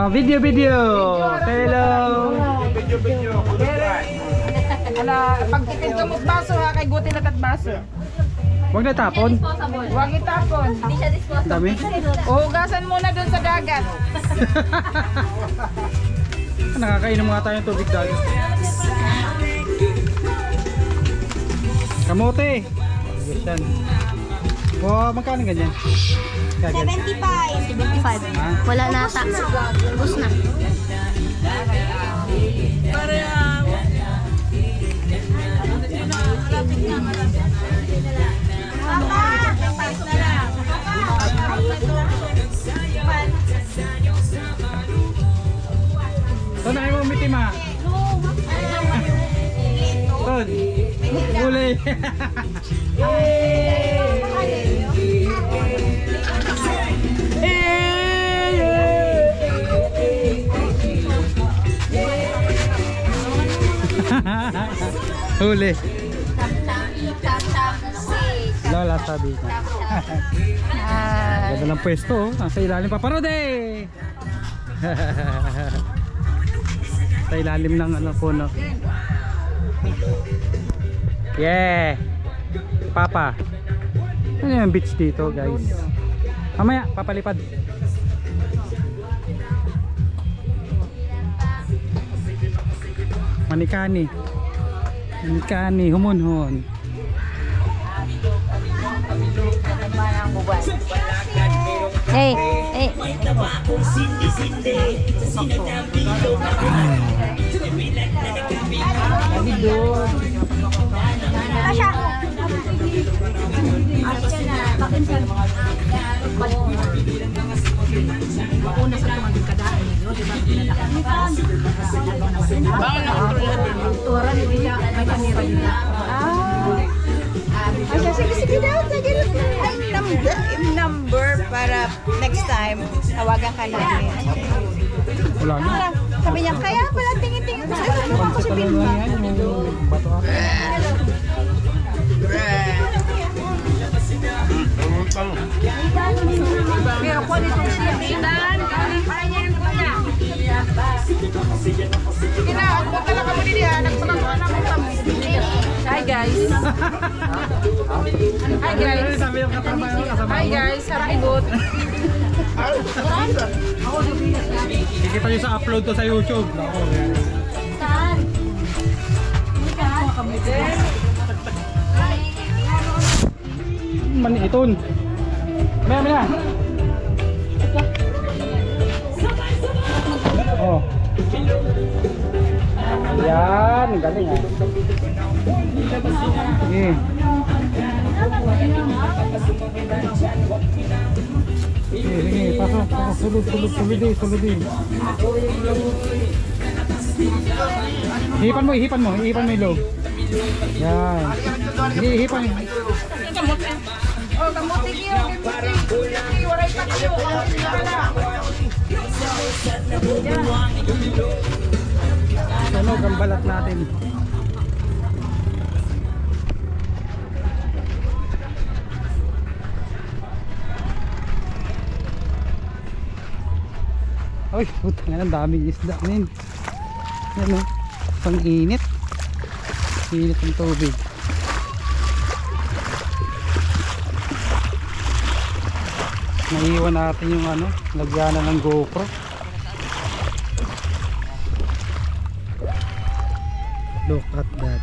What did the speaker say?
Video. Hello. Video. Ala, pag tipid mo baso ha, kay gutin na baso. Huwag na tapon. Huwag itapon. Hindi siya disposable. Dami. Uhugasan muna dun sa dagat. Nakakainom nga tayo ng tubig dagat. Kamote. Yes, yan. Wow, magkano ganyan? 75. Wala na ata. Ubus na. Ito na kayo umitim ha. Tod. Uli. Huli. Lola sabi niya. Ganda ng pwesto oh. Nasa ilalim pa parode. Sa ilalim ng ano puno. Yeah. Papa. Ano yung beach dito guys? Mamaya papalipad. Manikani. Humunhon. Hey. Kasha. Una sa tumagin kadaan niyo, di ba? Turan niya, may kanira nila. Sige daw, ay number para next time tawagan ka namin. Wala na. Sabi niya, kaya pala tingin-tingin ko sa'yo. Ano ako si Bilma? Bato ako. Pero kung ito siya, Dan, kaya niya yung kanya. Sige na, ako ka lang kamo din yan. Nagpapagawa na ako kamo. Hi guys. Hi guys. Hi guys, harapibot. Kikita nyo sa upload to sa YouTube. Maniton. Maya. Oh. Yan, galing ah. Sige. Sige, pasok, sulod. Hipan mo yung loob. Yan. Sige, hipan. Oh, kamuti kiyo, kamuti. Waray pa kayo. Sunog ang balat natin. Uy, putang ina, ang daming isda nin. Yan o, pang init. Init ang tubig. Naiiwan natin yung ano, lagyanan ng GoPro. Look at that.